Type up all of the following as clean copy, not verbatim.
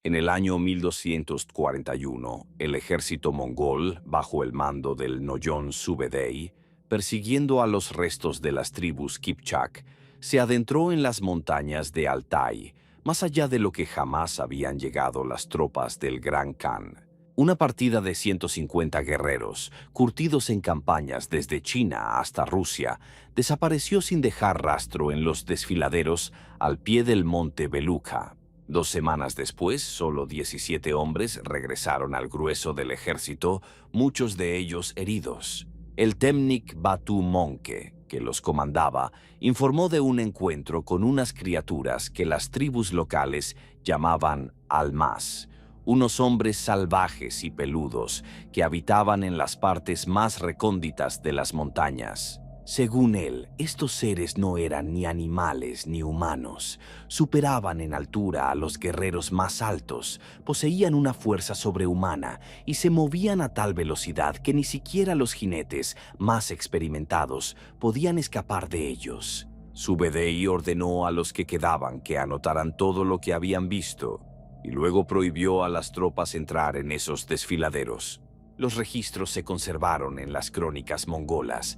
En el año 1241, el ejército mongol, bajo el mando del Noyon Subedey, persiguiendo a los restos de las tribus Kipchak, se adentró en las montañas de Altai, más allá de lo que jamás habían llegado las tropas del Gran Khan. Una partida de 150 guerreros, curtidos en campañas desde China hasta Rusia, desapareció sin dejar rastro en los desfiladeros al pie del monte Belukha. 2 semanas después, solo 17 hombres regresaron al grueso del ejército, muchos de ellos heridos. El Temnik Batu Monke, que los comandaba, informó de un encuentro con unas criaturas que las tribus locales llamaban almas, unos hombres salvajes y peludos que habitaban en las partes más recónditas de las montañas. Según él, estos seres no eran ni animales ni humanos, superaban en altura a los guerreros más altos, poseían una fuerza sobrehumana y se movían a tal velocidad que ni siquiera los jinetes más experimentados podían escapar de ellos. Subedey ordenó a los que quedaban que anotaran todo lo que habían visto y luego prohibió a las tropas entrar en esos desfiladeros. Los registros se conservaron en las crónicas mongolas,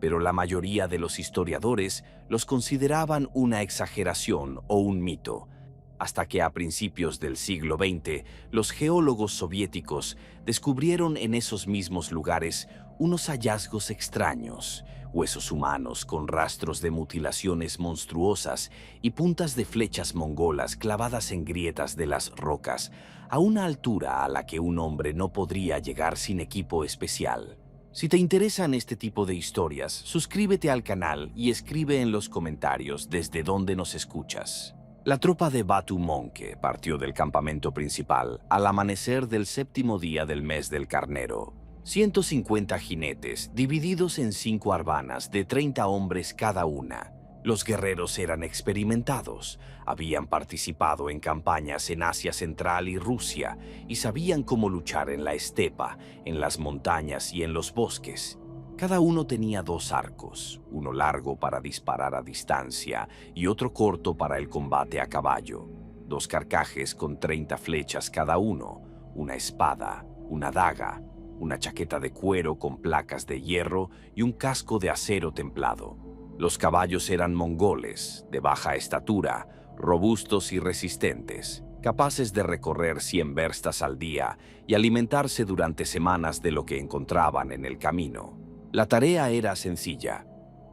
pero la mayoría de los historiadores los consideraban una exageración o un mito, hasta que a principios del siglo XX los geólogos soviéticos descubrieron en esos mismos lugares unos hallazgos extraños, huesos humanos con rastros de mutilaciones monstruosas y puntas de flechas mongolas clavadas en grietas de las rocas, a una altura a la que un hombre no podría llegar sin equipo especial. Si te interesan este tipo de historias, suscríbete al canal y escribe en los comentarios desde dónde nos escuchas. La tropa de Batu Monke partió del campamento principal al amanecer del 7º día del mes del Carnero. 150 jinetes, divididos en 5 arbanas de 30 hombres cada una. Los guerreros eran experimentados, habían participado en campañas en Asia Central y Rusia y sabían cómo luchar en la estepa, en las montañas y en los bosques. Cada uno tenía 2 arcos, uno largo para disparar a distancia y otro corto para el combate a caballo, 2 carcajes con 30 flechas cada uno, una espada, una daga, una chaqueta de cuero con placas de hierro y un casco de acero templado. Los caballos eran mongoles, de baja estatura, robustos y resistentes, capaces de recorrer 100 verstas al día y alimentarse durante semanas de lo que encontraban en el camino. La tarea era sencilla: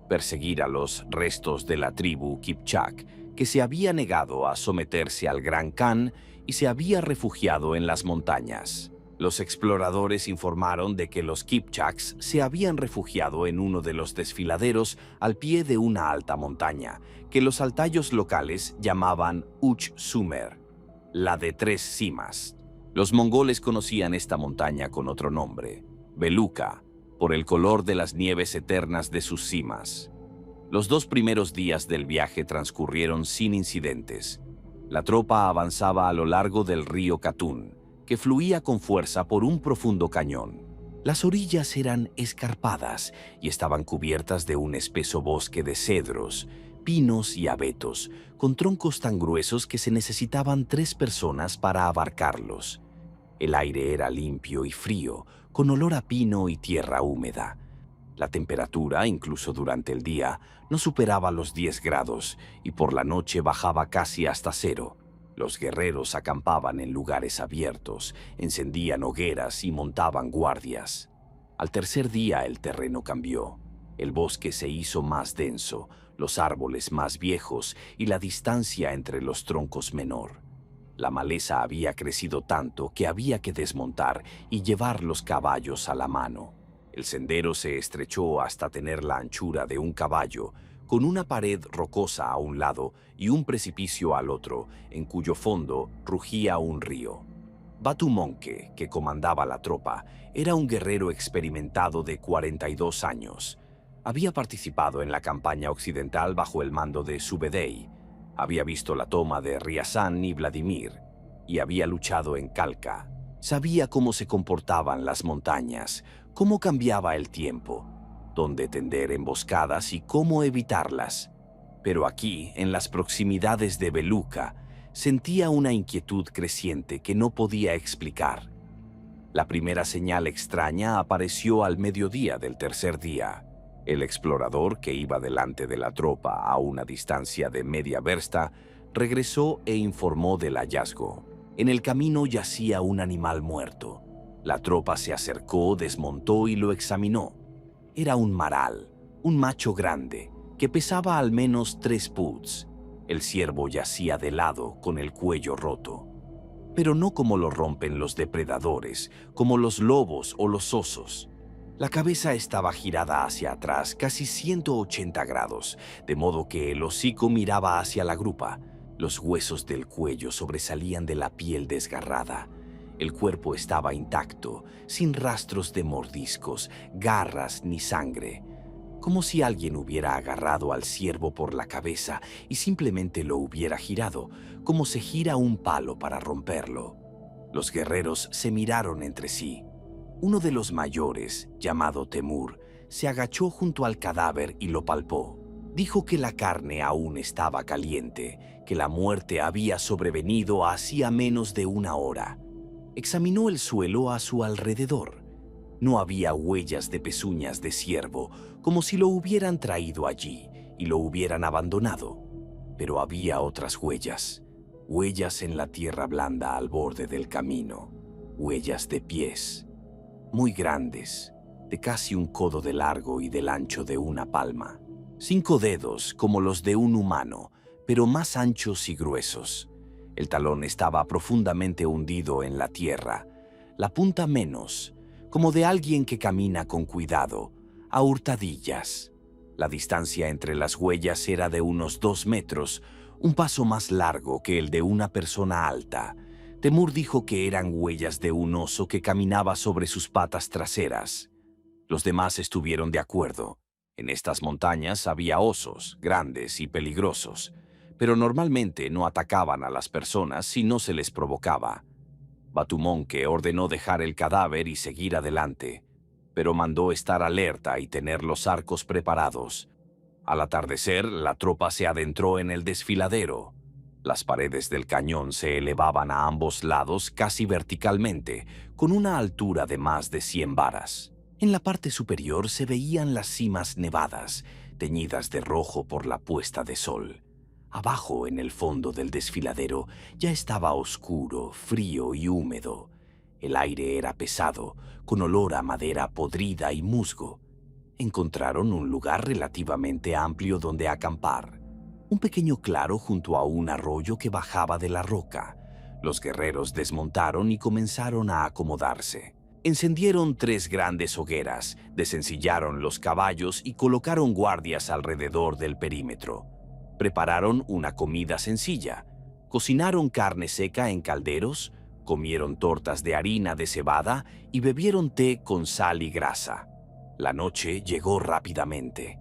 perseguir a los restos de la tribu Kipchak, que se había negado a someterse al Gran Khan y se había refugiado en las montañas. Los exploradores informaron de que los Kipchaks se habían refugiado en uno de los desfiladeros al pie de una alta montaña, que los altayos locales llamaban Uch Sumer, la de 3 cimas. Los mongoles conocían esta montaña con otro nombre, Belukha, por el color de las nieves eternas de sus cimas. Los 2 primeros días del viaje transcurrieron sin incidentes. La tropa avanzaba a lo largo del río Katun, que fluía con fuerza por un profundo cañón. Las orillas eran escarpadas y estaban cubiertas de un espeso bosque de cedros, pinos y abetos, con troncos tan gruesos que se necesitaban 3 personas para abarcarlos. El aire era limpio y frío, con olor a pino y tierra húmeda. La temperatura, incluso durante el día, no superaba los 10 grados y por la noche bajaba casi hasta 0. Los guerreros acampaban en lugares abiertos, encendían hogueras y montaban guardias. Al tercer día el terreno cambió. El bosque se hizo más denso, los árboles más viejos y la distancia entre los troncos menor. La maleza había crecido tanto que había que desmontar y llevar los caballos a la mano. El sendero se estrechó hasta tener la anchura de un caballo, con una pared rocosa a un lado y un precipicio al otro, en cuyo fondo rugía un río. Batu Monke, que comandaba la tropa, era un guerrero experimentado de 42 años. Había participado en la campaña occidental bajo el mando de Subedey, había visto la toma de Ryazán y Vladimir, y había luchado en Khalkha. Sabía cómo se comportaban las montañas, cómo cambiaba el tiempo, dónde tender emboscadas y cómo evitarlas. Pero aquí, en las proximidades de Belukha, sentía una inquietud creciente que no podía explicar. La primera señal extraña apareció al mediodía del tercer día. El explorador, que iba delante de la tropa a una distancia de media versta, regresó e informó del hallazgo. En el camino yacía un animal muerto. La tropa se acercó, desmontó y lo examinó. Era un maral, un macho grande, que pesaba al menos 3 puds. El ciervo yacía de lado, con el cuello roto. Pero no como lo rompen los depredadores, como los lobos o los osos. La cabeza estaba girada hacia atrás, casi 180 grados, de modo que el hocico miraba hacia la grupa. Los huesos del cuello sobresalían de la piel desgarrada. El cuerpo estaba intacto, sin rastros de mordiscos, garras ni sangre. Como si alguien hubiera agarrado al ciervo por la cabeza y simplemente lo hubiera girado, como se gira un palo para romperlo. Los guerreros se miraron entre sí. Uno de los mayores, llamado Temur, se agachó junto al cadáver y lo palpó. Dijo que la carne aún estaba caliente, que la muerte había sobrevenido hacía menos de 1 hora. Examinó el suelo a su alrededor. No había huellas de pezuñas de ciervo, como si lo hubieran traído allí y lo hubieran abandonado. Pero había otras huellas, huellas en la tierra blanda al borde del camino, huellas de pies, muy grandes, de casi 1 codo de largo y del ancho de 1 palma. 5 dedos como los de un humano, pero más anchos y gruesos. El talón estaba profundamente hundido en la tierra, la punta menos, como de alguien que camina con cuidado, a hurtadillas. La distancia entre las huellas era de unos 2 metros, un paso más largo que el de una persona alta. Temur dijo que eran huellas de un oso que caminaba sobre sus patas traseras. Los demás estuvieron de acuerdo. En estas montañas había osos, grandes y peligrosos, pero normalmente no atacaban a las personas si no se les provocaba. Batumonque ordenó dejar el cadáver y seguir adelante, pero mandó estar alerta y tener los arcos preparados. Al atardecer, la tropa se adentró en el desfiladero. Las paredes del cañón se elevaban a ambos lados casi verticalmente, con una altura de más de 100 varas. En la parte superior se veían las cimas nevadas, teñidas de rojo por la puesta de sol. Abajo, en el fondo del desfiladero, ya estaba oscuro, frío y húmedo. El aire era pesado, con olor a madera podrida y musgo. Encontraron un lugar relativamente amplio donde acampar. Un pequeño claro junto a un arroyo que bajaba de la roca. Los guerreros desmontaron y comenzaron a acomodarse. Encendieron 3 grandes hogueras, desencillaron los caballos y colocaron guardias alrededor del perímetro. Prepararon una comida sencilla. Cocinaron carne seca en calderos, comieron tortas de harina de cebada y bebieron té con sal y grasa. La noche llegó rápidamente.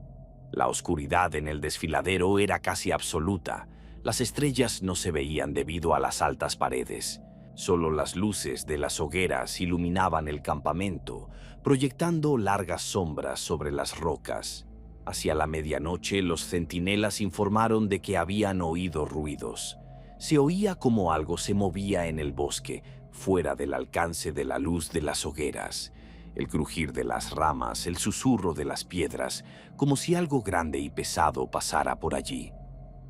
La oscuridad en el desfiladero era casi absoluta. Las estrellas no se veían debido a las altas paredes. Solo las luces de las hogueras iluminaban el campamento, proyectando largas sombras sobre las rocas. Hacia la medianoche, los centinelas informaron de que habían oído ruidos. Se oía como algo se movía en el bosque, fuera del alcance de la luz de las hogueras. El crujir de las ramas, el susurro de las piedras, como si algo grande y pesado pasara por allí.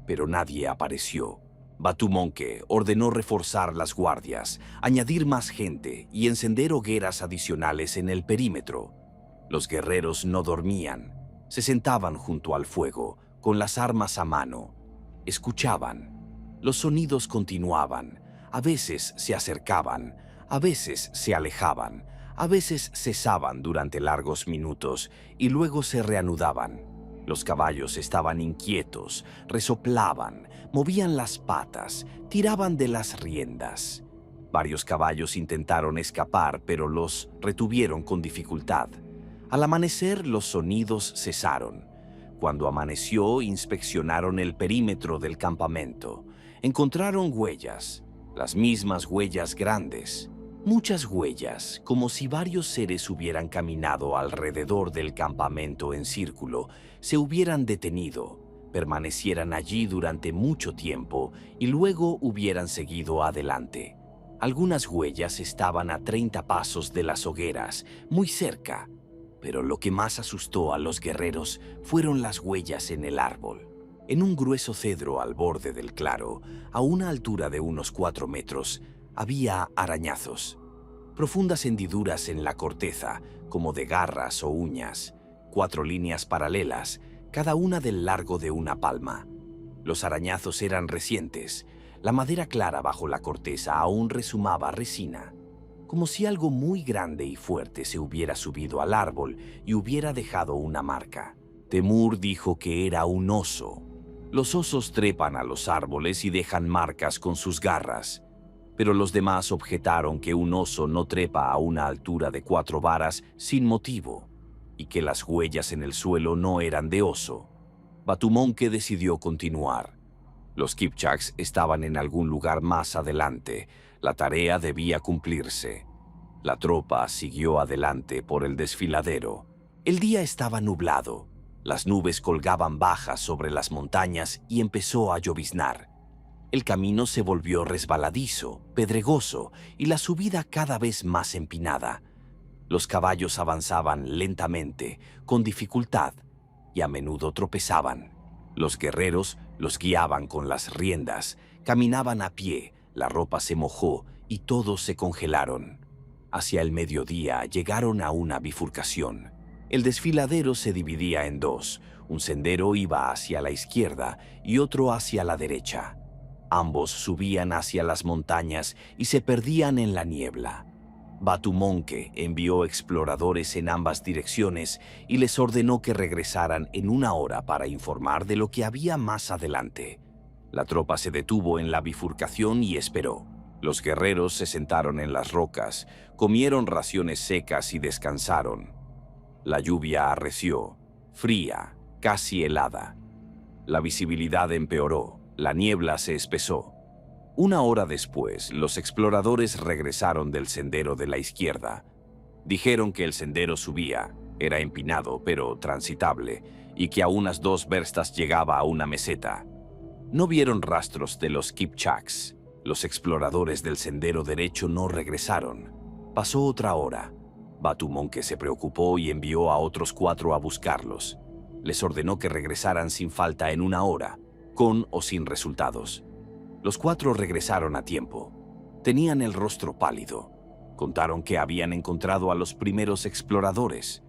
Pero nadie apareció. Batumonque ordenó reforzar las guardias, añadir más gente y encender hogueras adicionales en el perímetro. Los guerreros no dormían. Se sentaban junto al fuego, con las armas a mano. Escuchaban. Los sonidos continuaban. A veces se acercaban, a veces se alejaban. A veces cesaban durante largos minutos y luego se reanudaban. Los caballos estaban inquietos, resoplaban, movían las patas, tiraban de las riendas. Varios caballos intentaron escapar, pero los retuvieron con dificultad. Al amanecer, los sonidos cesaron. Cuando amaneció, inspeccionaron el perímetro del campamento. Encontraron huellas, las mismas huellas grandes. Muchas huellas, como si varios seres hubieran caminado alrededor del campamento en círculo, se hubieran detenido, permanecieran allí durante mucho tiempo y luego hubieran seguido adelante. Algunas huellas estaban a 30 pasos de las hogueras, muy cerca, pero lo que más asustó a los guerreros fueron las huellas en el árbol. En un grueso cedro al borde del claro, a una altura de unos 4 metros, había arañazos. Profundas hendiduras en la corteza, como de garras o uñas, 4 líneas paralelas, cada una del largo de una palma. Los arañazos eran recientes. La madera clara bajo la corteza aún resumaba resina, como si algo muy grande y fuerte se hubiera subido al árbol y hubiera dejado una marca. Temur dijo que era un oso. Los osos trepan a los árboles y dejan marcas con sus garras, pero los demás objetaron que un oso no trepa a una altura de 4 varas sin motivo, y que las huellas en el suelo no eran de oso. Batumonke decidió continuar. Los Kipchaks estaban en algún lugar más adelante. La tarea debía cumplirse. La tropa siguió adelante por el desfiladero. El día estaba nublado. Las nubes colgaban bajas sobre las montañas y empezó a lloviznar. El camino se volvió resbaladizo, pedregoso y la subida cada vez más empinada. Los caballos avanzaban lentamente, con dificultad, y a menudo tropezaban. Los guerreros los guiaban con las riendas, caminaban a pie, la ropa se mojó y todos se congelaron. Hacia el mediodía llegaron a una bifurcación. El desfiladero se dividía en dos, un sendero iba hacia la izquierda y otro hacia la derecha. Ambos subían hacia las montañas y se perdían en la niebla. Batumonke envió exploradores en ambas direcciones y les ordenó que regresaran en 1 hora para informar de lo que había más adelante. La tropa se detuvo en la bifurcación y esperó. Los guerreros se sentaron en las rocas, comieron raciones secas y descansaron. La lluvia arreció, fría, casi helada. La visibilidad empeoró, la niebla se espesó. 1 hora después, los exploradores regresaron del sendero de la izquierda. Dijeron que el sendero subía, era empinado pero transitable, y que a unas 2 verstas llegaba a una meseta. No vieron rastros de los Kipchaks. Los exploradores del sendero derecho no regresaron. Pasó otra hora. Batumonke se preocupó y envió a otros 4 a buscarlos. Les ordenó que regresaran sin falta en 1 hora, con o sin resultados. Los 4 regresaron a tiempo. Tenían el rostro pálido. Contaron que habían encontrado a los primeros exploradores,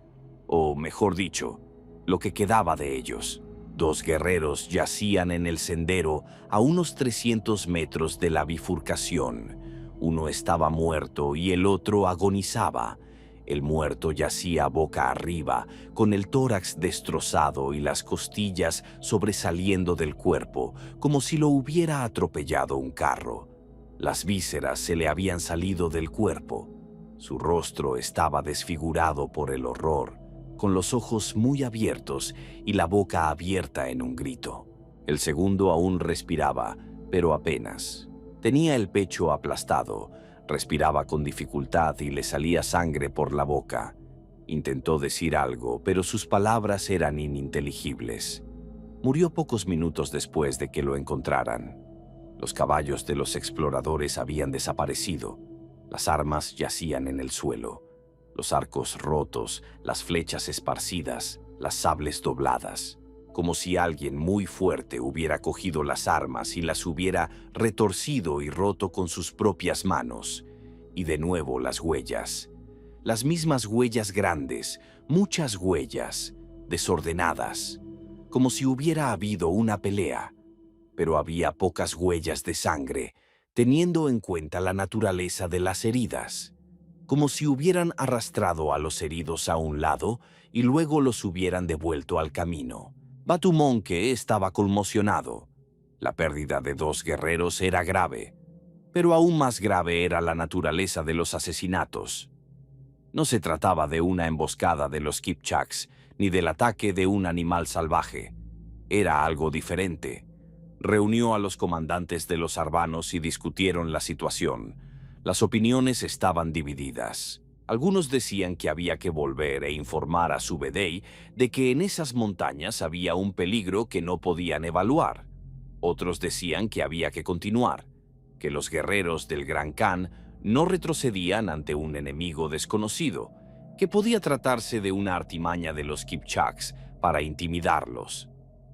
o mejor dicho, lo que quedaba de ellos. 2 guerreros yacían en el sendero a unos 300 metros de la bifurcación. Uno estaba muerto y el otro agonizaba. El muerto yacía boca arriba, con el tórax destrozado y las costillas sobresaliendo del cuerpo, como si lo hubiera atropellado un carro. Las vísceras se le habían salido del cuerpo. Su rostro estaba desfigurado por el horror, con los ojos muy abiertos y la boca abierta en un grito. El segundo aún respiraba, pero apenas. Tenía el pecho aplastado. Respiraba con dificultad y le salía sangre por la boca. Intentó decir algo, pero sus palabras eran ininteligibles. Murió pocos minutos después de que lo encontraran. Los caballos de los exploradores habían desaparecido. Las armas yacían en el suelo. Los arcos rotos, las flechas esparcidas, las sables dobladas. Como si alguien muy fuerte hubiera cogido las armas y las hubiera retorcido y roto con sus propias manos. Y de nuevo las huellas. Las mismas huellas grandes, muchas huellas, desordenadas. Como si hubiera habido una pelea. Pero había pocas huellas de sangre, teniendo en cuenta la naturaleza de las heridas. Como si hubieran arrastrado a los heridos a un lado y luego los hubieran devuelto al camino. Batumonke estaba conmocionado. La pérdida de 2 guerreros era grave, pero aún más grave era la naturaleza de los asesinatos. No se trataba de una emboscada de los Kipchaks, ni del ataque de un animal salvaje. Era algo diferente. Reunió a los comandantes de los arbanos y discutieron la situación. Las opiniones estaban divididas. Algunos decían que había que volver e informar a Subedey de que en esas montañas había un peligro que no podían evaluar. Otros decían que había que continuar, que los guerreros del Gran Khan no retrocedían ante un enemigo desconocido, que podía tratarse de una artimaña de los Kipchaks para intimidarlos.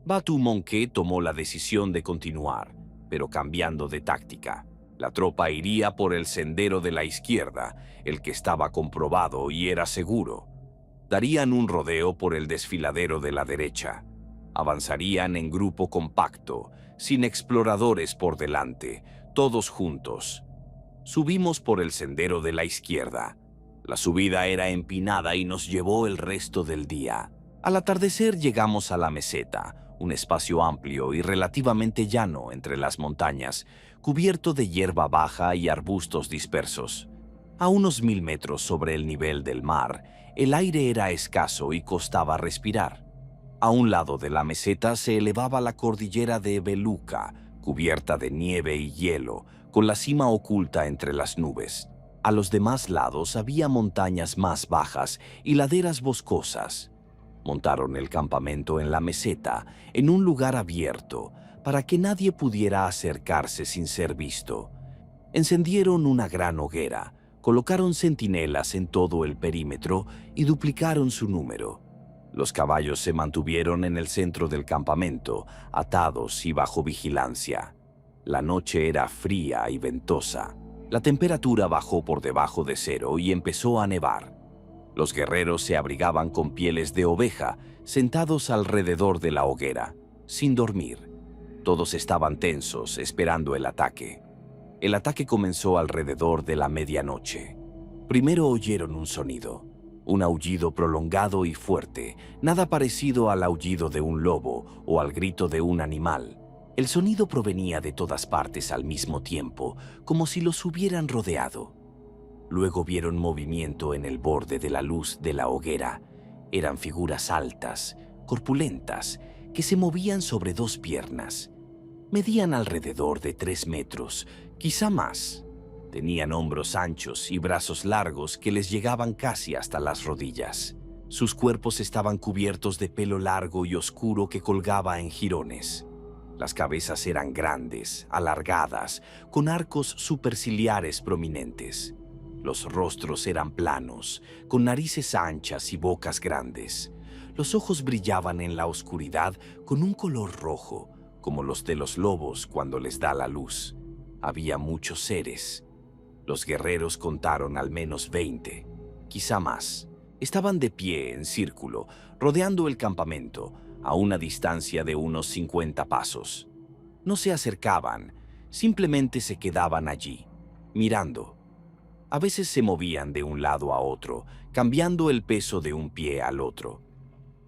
Batu Monke tomó la decisión de continuar, pero cambiando de táctica. La tropa iría por el sendero de la izquierda, el que estaba comprobado y era seguro. Darían un rodeo por el desfiladero de la derecha. Avanzarían en grupo compacto, sin exploradores por delante, todos juntos. Subimos por el sendero de la izquierda. La subida era empinada y nos llevó el resto del día. Al atardecer llegamos a la meseta, un espacio amplio y relativamente llano entre las montañas, cubierto de hierba baja y arbustos dispersos. A unos 1000 metros sobre el nivel del mar, el aire era escaso y costaba respirar. A un lado de la meseta se elevaba la cordillera de Beluca, cubierta de nieve y hielo, con la cima oculta entre las nubes. A los demás lados había montañas más bajas y laderas boscosas. Montaron el campamento en la meseta, en un lugar abierto, para que nadie pudiera acercarse sin ser visto. Encendieron una gran hoguera, colocaron centinelas en todo el perímetro y duplicaron su número. Los caballos se mantuvieron en el centro del campamento, atados y bajo vigilancia. La noche era fría y ventosa. La temperatura bajó por debajo de cero y empezó a nevar. Los guerreros se abrigaban con pieles de oveja, sentados alrededor de la hoguera, sin dormir. Todos estaban tensos, esperando el ataque. El ataque comenzó alrededor de la medianoche. Primero oyeron un sonido, un aullido prolongado y fuerte, nada parecido al aullido de un lobo o al grito de un animal. El sonido provenía de todas partes al mismo tiempo, como si los hubieran rodeado. Luego vieron movimiento en el borde de la luz de la hoguera. Eran figuras altas, corpulentas, que se movían sobre dos piernas. Medían alrededor de 3 metros, quizá más. Tenían hombros anchos y brazos largos que les llegaban casi hasta las rodillas. Sus cuerpos estaban cubiertos de pelo largo y oscuro que colgaba en jirones. Las cabezas eran grandes, alargadas, con arcos superciliares prominentes. Los rostros eran planos, con narices anchas y bocas grandes. Los ojos brillaban en la oscuridad con un color rojo, como los de los lobos cuando les da la luz. Había muchos seres. Los guerreros contaron al menos 20, quizá más. Estaban de pie en círculo, rodeando el campamento, a una distancia de unos 50 pasos. No se acercaban, simplemente se quedaban allí, mirando. A veces se movían de un lado a otro, cambiando el peso de un pie al otro.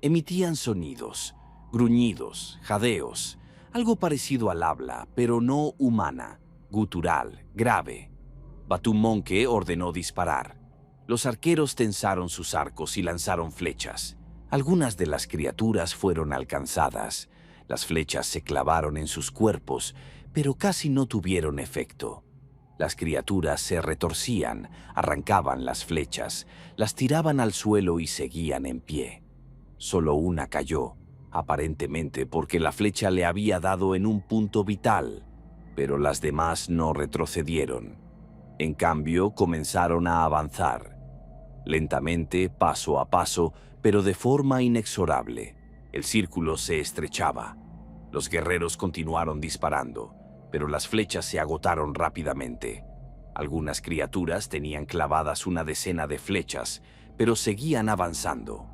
Emitían sonidos, gruñidos, jadeos, algo parecido al habla, pero no humana, gutural, grave. Batu Monke ordenó disparar. Los arqueros tensaron sus arcos y lanzaron flechas. Algunas de las criaturas fueron alcanzadas. Las flechas se clavaron en sus cuerpos, pero casi no tuvieron efecto. Las criaturas se retorcían, arrancaban las flechas, las tiraban al suelo y seguían en pie. Solo una cayó, aparentemente porque la flecha le había dado en un punto vital, pero las demás no retrocedieron. En cambio, comenzaron a avanzar. Lentamente, paso a paso, pero de forma inexorable. El círculo se estrechaba. Los guerreros continuaron disparando, pero las flechas se agotaron rápidamente. Algunas criaturas tenían clavadas una decena de flechas, pero seguían avanzando.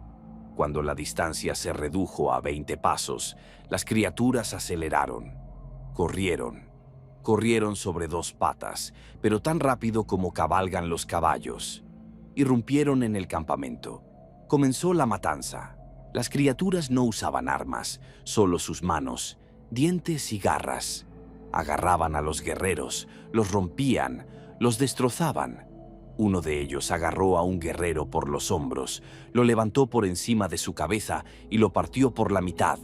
Cuando la distancia se redujo a 20 pasos, las criaturas aceleraron. Corrieron sobre 2 patas, pero tan rápido como cabalgan los caballos. Irrumpieron en el campamento. Comenzó la matanza. Las criaturas no usaban armas, solo sus manos, dientes y garras. Agarraban a los guerreros, los rompían, los destrozaban. Uno de ellos agarró a un guerrero por los hombros, lo levantó por encima de su cabeza y lo partió por la mitad,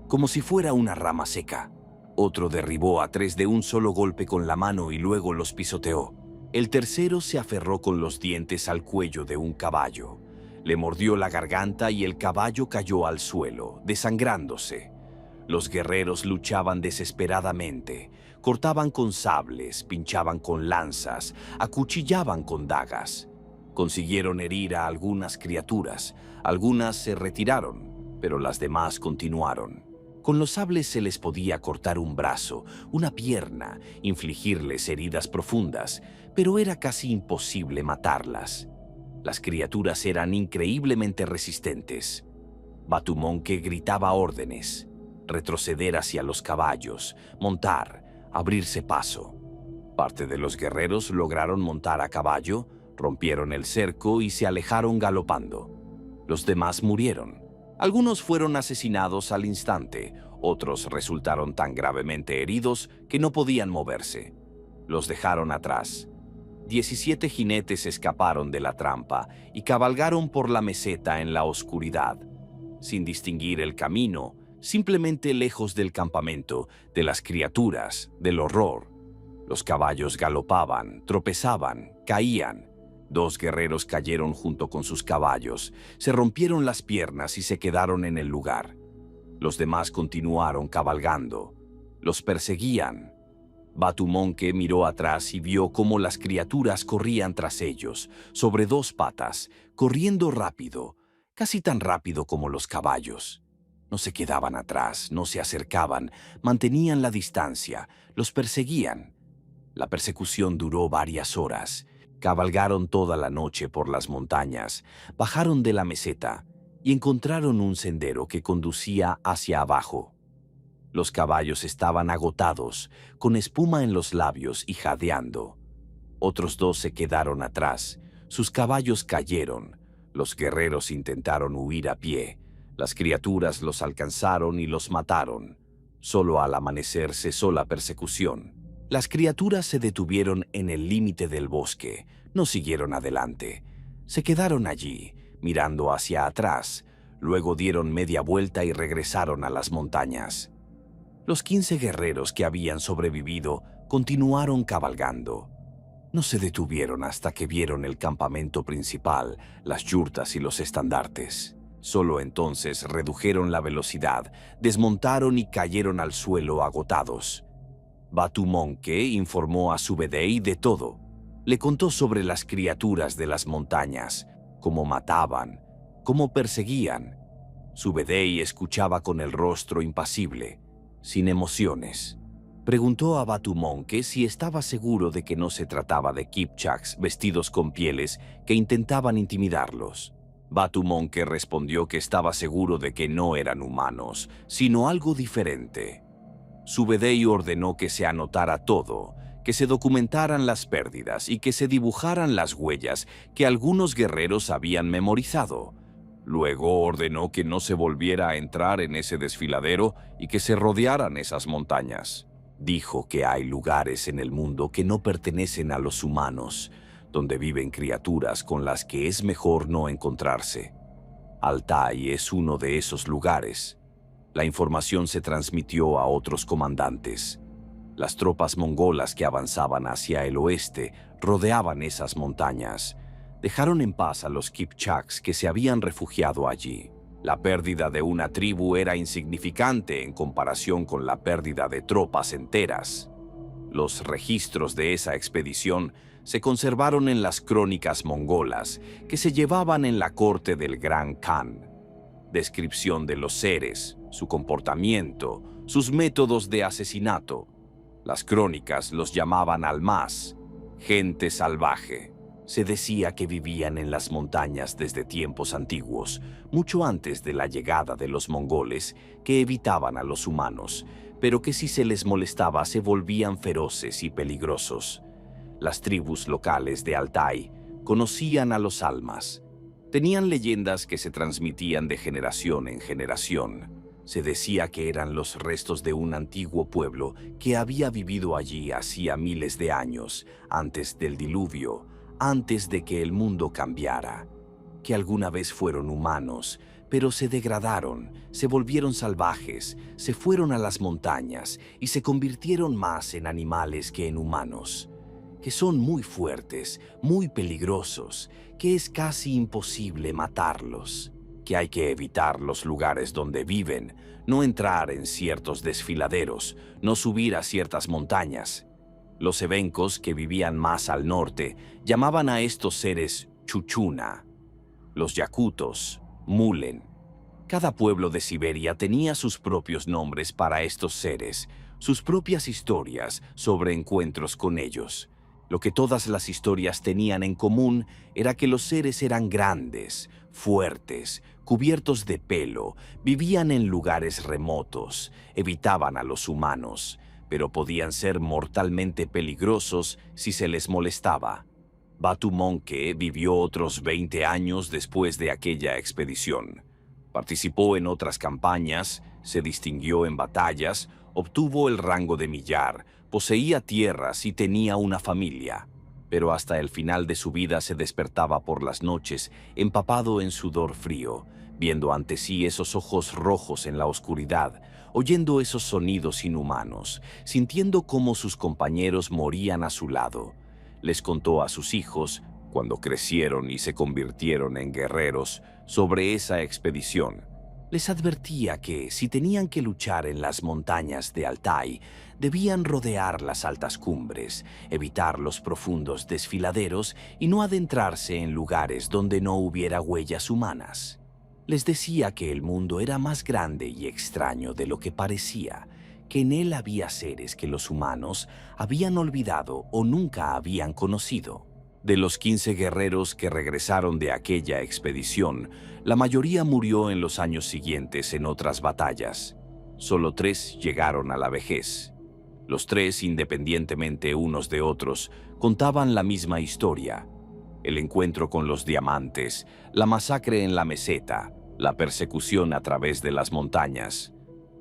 como si fuera una rama seca. Otro derribó a 3 de un solo golpe con la mano y luego los pisoteó. El tercero se aferró con los dientes al cuello de un caballo. Le mordió la garganta y el caballo cayó al suelo, desangrándose. Los guerreros luchaban desesperadamente, cortaban con sables, pinchaban con lanzas, acuchillaban con dagas. Consiguieron herir a algunas criaturas, algunas se retiraron, pero las demás continuaron. Con los sables se les podía cortar un brazo, una pierna, infligirles heridas profundas, pero era casi imposible matarlas. Las criaturas eran increíblemente resistentes. Batumonke gritaba órdenes: retroceder hacia los caballos, montar, abrirse paso. Parte de los guerreros lograron montar a caballo, rompieron el cerco y se alejaron galopando. Los demás murieron. Algunos fueron asesinados al instante, otros resultaron tan gravemente heridos que no podían moverse. Los dejaron atrás. 17 jinetes escaparon de la trampa y cabalgaron por la meseta en la oscuridad, sin distinguir el camino, simplemente lejos del campamento, de las criaturas, del horror. Los caballos galopaban, tropezaban, caían. 2 guerreros cayeron junto con sus caballos, se rompieron las piernas y se quedaron en el lugar. Los demás continuaron cabalgando. Los perseguían. Batumonke miró atrás y vio cómo las criaturas corrían tras ellos, sobre 2 patas, corriendo rápido, casi tan rápido como los caballos. No se quedaban atrás, no se acercaban, mantenían la distancia, los perseguían. La persecución duró varias horas. Cabalgaron toda la noche por las montañas, bajaron de la meseta y encontraron un sendero que conducía hacia abajo. Los caballos estaban agotados, con espuma en los labios y jadeando. Otros 2 se quedaron atrás, sus caballos cayeron. Los guerreros intentaron huir a pie. Las criaturas los alcanzaron y los mataron. Solo al amanecer cesó la persecución. Las criaturas se detuvieron en el límite del bosque, no siguieron adelante. Se quedaron allí, mirando hacia atrás, luego dieron media vuelta y regresaron a las montañas. Los 15 guerreros que habían sobrevivido continuaron cabalgando. No se detuvieron hasta que vieron el campamento principal, las yurtas y los estandartes. Solo entonces redujeron la velocidad, desmontaron y cayeron al suelo agotados. Batumonke informó a Subedei de todo. Le contó sobre las criaturas de las montañas, cómo mataban, cómo perseguían. Subedei escuchaba con el rostro impasible, sin emociones. Preguntó a Batumonke si estaba seguro de que no se trataba de Kipchaks vestidos con pieles que intentaban intimidarlos. Batumonke respondió que estaba seguro de que no eran humanos, sino algo diferente. Subedei ordenó que se anotara todo, que se documentaran las pérdidas y que se dibujaran las huellas que algunos guerreros habían memorizado. Luego ordenó que no se volviera a entrar en ese desfiladero y que se rodearan esas montañas. Dijo que hay lugares en el mundo que no pertenecen a los humanos, donde viven criaturas con las que es mejor no encontrarse. Altai es uno de esos lugares. La información se transmitió a otros comandantes. Las tropas mongolas que avanzaban hacia el oeste rodeaban esas montañas. Dejaron en paz a los Kipchaks que se habían refugiado allí. La pérdida de una tribu era insignificante en comparación con la pérdida de tropas enteras. Los registros de esa expedición se conservaron en las crónicas mongolas que se llevaban en la corte del Gran Khan. Descripción de los seres, su comportamiento, sus métodos de asesinato. Las crónicas los llamaban almaz, gente salvaje. Se decía que vivían en las montañas desde tiempos antiguos, mucho antes de la llegada de los mongoles, que evitaban a los humanos, pero que si se les molestaba se volvían feroces y peligrosos. Las tribus locales de Altai conocían a los almas. Tenían leyendas que se transmitían de generación en generación. Se decía que eran los restos de un antiguo pueblo que había vivido allí hacía miles de años, antes del diluvio, antes de que el mundo cambiara, que alguna vez fueron humanos, pero se degradaron, se volvieron salvajes, se fueron a las montañas y se convirtieron más en animales que en humanos, que son muy fuertes, muy peligrosos, que es casi imposible matarlos, que hay que evitar los lugares donde viven, no entrar en ciertos desfiladeros, no subir a ciertas montañas. Los evencos, que vivían más al norte, llamaban a estos seres Chuchuna. Los yakutos, Mulen. Cada pueblo de Siberia tenía sus propios nombres para estos seres, sus propias historias sobre encuentros con ellos. Lo que todas las historias tenían en común era que los seres eran grandes, fuertes, cubiertos de pelo, vivían en lugares remotos, evitaban a los humanos, pero podían ser mortalmente peligrosos si se les molestaba. Batu Monke vivió otros 20 años después de aquella expedición. Participó en otras campañas, se distinguió en batallas, obtuvo el rango de millar, poseía tierras y tenía una familia. Pero hasta el final de su vida se despertaba por las noches, empapado en sudor frío, viendo ante sí esos ojos rojos en la oscuridad, oyendo esos sonidos inhumanos, sintiendo cómo sus compañeros morían a su lado. Les contó a sus hijos, cuando crecieron y se convirtieron en guerreros, sobre esa expedición. Les advertía que, si tenían que luchar en las montañas de Altai, debían rodear las altas cumbres, evitar los profundos desfiladeros y no adentrarse en lugares donde no hubiera huellas humanas. Les decía que el mundo era más grande y extraño de lo que parecía, que en él había seres que los humanos habían olvidado o nunca habían conocido. De los 15 guerreros que regresaron de aquella expedición, la mayoría murió en los años siguientes en otras batallas. Solo 3 llegaron a la vejez. Los 3, independientemente unos de otros, contaban la misma historia: el encuentro con los diamantes, la masacre en la meseta, la persecución a través de las montañas.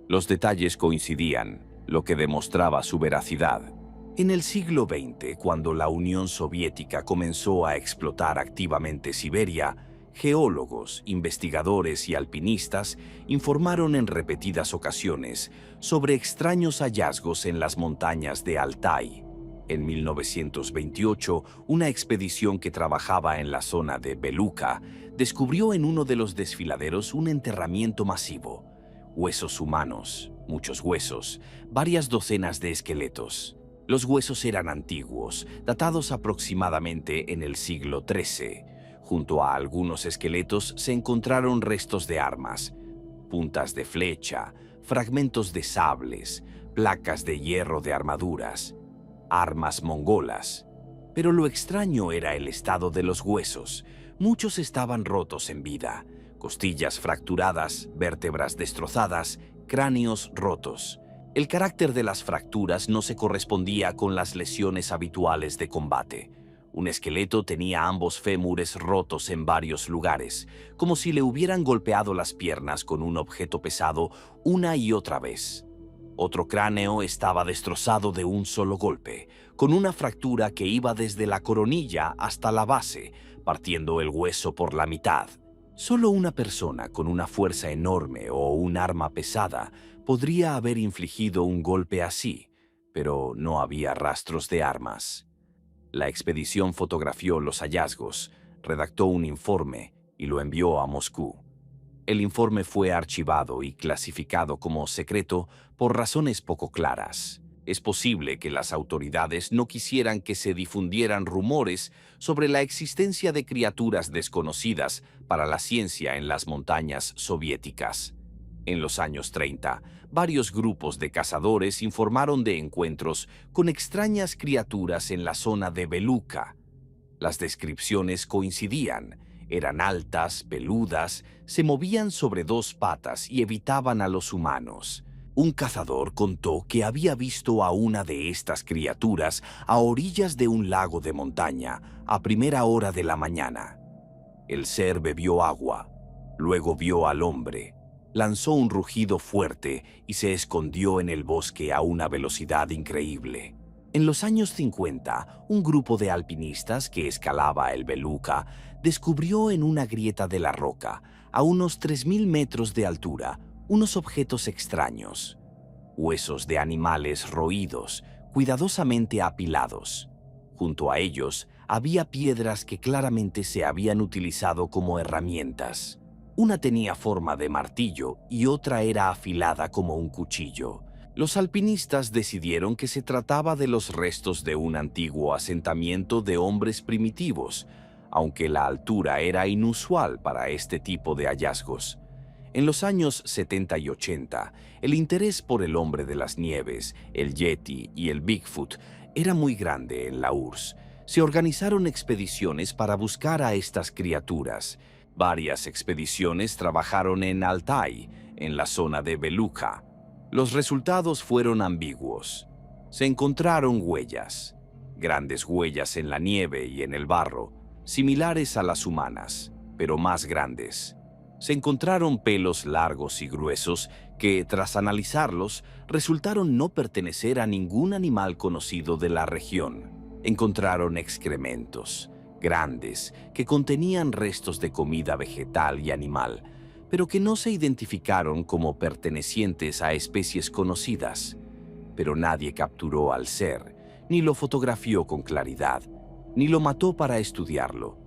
Los detalles coincidían, lo que demostraba su veracidad. En el siglo XX, cuando la Unión Soviética comenzó a explotar activamente Siberia, geólogos, investigadores y alpinistas informaron en repetidas ocasiones sobre extraños hallazgos en las montañas de Altai. En 1928, una expedición que trabajaba en la zona de Beluca descubrió en uno de los desfiladeros un enterramiento masivo. Huesos humanos, muchos huesos, varias docenas de esqueletos. Los huesos eran antiguos, datados aproximadamente en el siglo XIII. Junto a algunos esqueletos se encontraron restos de armas, puntas de flecha, fragmentos de sables, placas de hierro de armaduras, armas mongolas. Pero lo extraño era el estado de los huesos. Muchos estaban rotos en vida, costillas fracturadas, vértebras destrozadas, cráneos rotos. El carácter de las fracturas no se correspondía con las lesiones habituales de combate. Un esqueleto tenía ambos fémures rotos en varios lugares, como si le hubieran golpeado las piernas con un objeto pesado una y otra vez. Otro cráneo estaba destrozado de un solo golpe, con una fractura que iba desde la coronilla hasta la base, partiendo el hueso por la mitad. Solo una persona con una fuerza enorme o un arma pesada podría haber infligido un golpe así, pero no había rastros de armas. La expedición fotografió los hallazgos, redactó un informe y lo envió a Moscú. El informe fue archivado y clasificado como secreto por razones poco claras. Es posible que las autoridades no quisieran que se difundieran rumores sobre la existencia de criaturas desconocidas para la ciencia en las montañas soviéticas. En los años 30, varios grupos de cazadores informaron de encuentros con extrañas criaturas en la zona de Beluca. Las descripciones coincidían. Eran altas, peludas, se movían sobre 2 patas y evitaban a los humanos. Un cazador contó que había visto a una de estas criaturas a orillas de un lago de montaña a primera hora de la mañana. El ser bebió agua, luego vio al hombre, lanzó un rugido fuerte y se escondió en el bosque a una velocidad increíble. En los años 50, un grupo de alpinistas que escalaba el Beluca descubrió en una grieta de la roca, a unos 3.000 metros de altura, unos objetos extraños, huesos de animales roídos, cuidadosamente apilados. Junto a ellos había piedras que claramente se habían utilizado como herramientas. Una tenía forma de martillo y otra era afilada como un cuchillo. Los alpinistas decidieron que se trataba de los restos de un antiguo asentamiento de hombres primitivos, aunque la altura era inusual para este tipo de hallazgos. En los años 70 y 80, el interés por el hombre de las nieves, el Yeti y el Bigfoot era muy grande en la URSS. Se organizaron expediciones para buscar a estas criaturas. Varias expediciones trabajaron en Altai, en la zona de Beluga. Los resultados fueron ambiguos. Se encontraron huellas, grandes huellas en la nieve y en el barro, similares a las humanas, pero más grandes. Se encontraron pelos largos y gruesos que, tras analizarlos, resultaron no pertenecer a ningún animal conocido de la región. Encontraron excrementos grandes que contenían restos de comida vegetal y animal, pero que no se identificaron como pertenecientes a especies conocidas. Pero nadie capturó al ser, ni lo fotografió con claridad, ni lo mató para estudiarlo.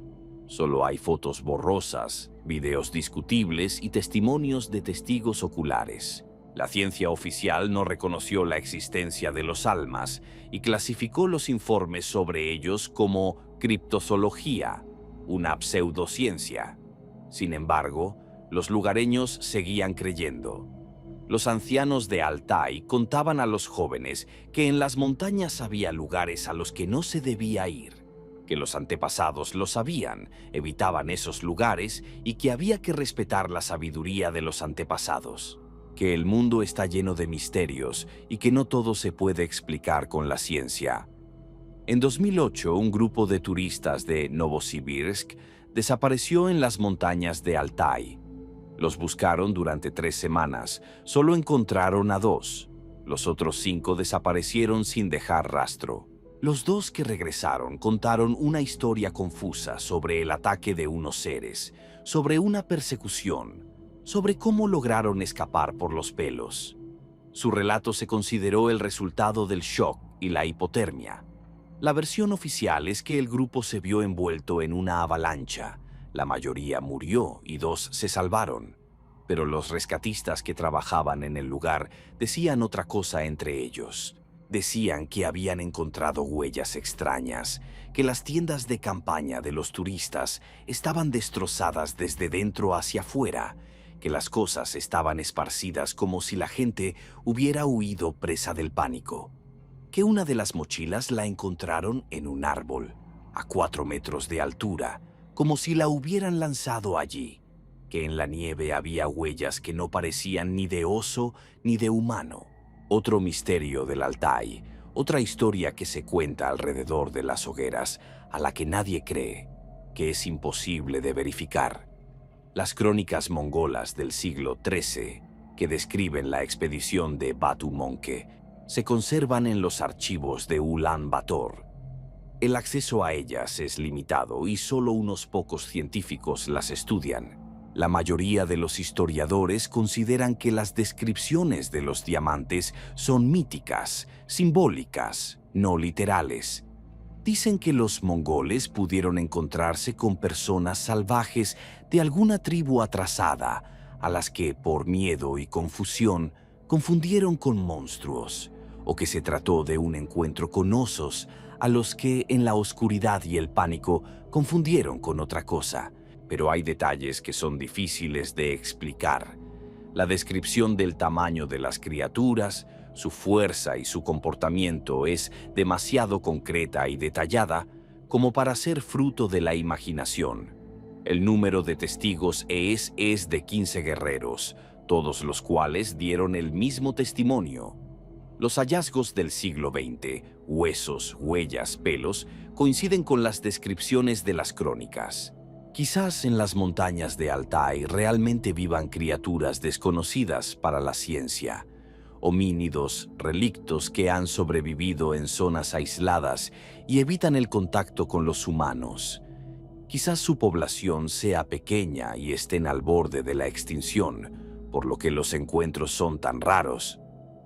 Solo hay fotos borrosas, videos discutibles y testimonios de testigos oculares. La ciencia oficial no reconoció la existencia de los almas y clasificó los informes sobre ellos como criptozoología, una pseudociencia. Sin embargo, los lugareños seguían creyendo. Los ancianos de Altai contaban a los jóvenes que en las montañas había lugares a los que no se debía ir, que los antepasados lo sabían, evitaban esos lugares y que había que respetar la sabiduría de los antepasados, que el mundo está lleno de misterios y que no todo se puede explicar con la ciencia. En 2008, un grupo de turistas de Novosibirsk desapareció en las montañas de Altai. Los buscaron durante 3 semanas, solo encontraron a 2. Los otros 5 desaparecieron sin dejar rastro. Los 2 que regresaron contaron una historia confusa sobre el ataque de unos seres, sobre una persecución, sobre cómo lograron escapar por los pelos. Su relato se consideró el resultado del shock y la hipotermia. La versión oficial es que el grupo se vio envuelto en una avalancha. La mayoría murió y 2 se salvaron. Pero los rescatistas que trabajaban en el lugar decían otra cosa entre ellos. Decían que habían encontrado huellas extrañas, que las tiendas de campaña de los turistas estaban destrozadas desde dentro hacia afuera, que las cosas estaban esparcidas como si la gente hubiera huido presa del pánico, que una de las mochilas la encontraron en un árbol, a 4 metros de altura, como si la hubieran lanzado allí, que en la nieve había huellas que no parecían ni de oso ni de humano. Otro misterio del Altai, otra historia que se cuenta alrededor de las hogueras, a la que nadie cree, que es imposible de verificar. Las crónicas mongolas del siglo XIII, que describen la expedición de Batu Monke, se conservan en los archivos de Ulan Bator. El acceso a ellas es limitado y solo unos pocos científicos las estudian. La mayoría de los historiadores consideran que las descripciones de los diamantes son míticas, simbólicas, no literales. Dicen que los mongoles pudieron encontrarse con personas salvajes de alguna tribu atrasada, a las que, por miedo y confusión, confundieron con monstruos, o que se trató de un encuentro con osos, a los que, en la oscuridad y el pánico, confundieron con otra cosa. Pero hay detalles que son difíciles de explicar. La descripción del tamaño de las criaturas, su fuerza y su comportamiento es demasiado concreta y detallada como para ser fruto de la imaginación. El número de testigos es de 15 guerreros, todos los cuales dieron el mismo testimonio. Los hallazgos del siglo XX, huesos, huellas, pelos, coinciden con las descripciones de las crónicas. Quizás en las montañas de Altai realmente vivan criaturas desconocidas para la ciencia, homínidos, relictos que han sobrevivido en zonas aisladas y evitan el contacto con los humanos. Quizás su población sea pequeña y estén al borde de la extinción, por lo que los encuentros son tan raros.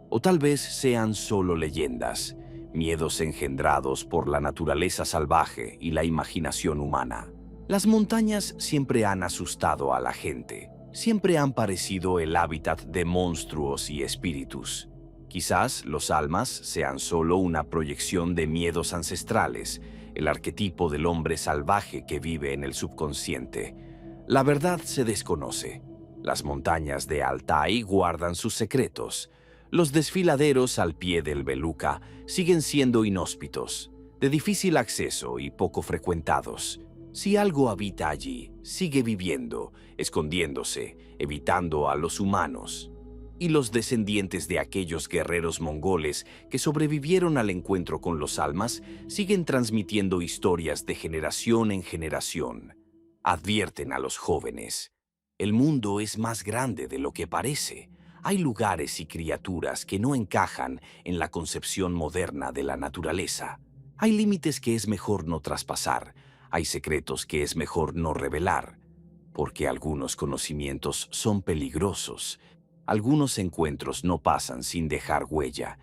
O tal vez sean solo leyendas, miedos engendrados por la naturaleza salvaje y la imaginación humana. Las montañas siempre han asustado a la gente, siempre han parecido el hábitat de monstruos y espíritus. Quizás los almas sean solo una proyección de miedos ancestrales, el arquetipo del hombre salvaje que vive en el subconsciente. La verdad se desconoce. Las montañas de Altai guardan sus secretos. Los desfiladeros al pie del Beluca siguen siendo inhóspitos, de difícil acceso y poco frecuentados. Si algo habita allí, sigue viviendo, escondiéndose, evitando a los humanos. Y los descendientes de aquellos guerreros mongoles que sobrevivieron al encuentro con los almas siguen transmitiendo historias de generación en generación. Advierten a los jóvenes: el mundo es más grande de lo que parece. Hay lugares y criaturas que no encajan en la concepción moderna de la naturaleza. Hay límites que es mejor no traspasar. Hay secretos que es mejor no revelar, porque algunos conocimientos son peligrosos. Algunos encuentros no pasan sin dejar huella,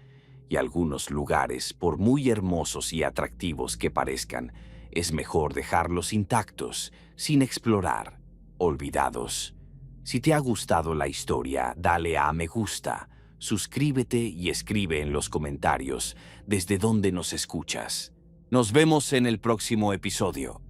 y algunos lugares, por muy hermosos y atractivos que parezcan, es mejor dejarlos intactos, sin explorar, olvidados. Si te ha gustado la historia, dale a me gusta, suscríbete y escribe en los comentarios desde dónde nos escuchas. Nos vemos en el próximo episodio.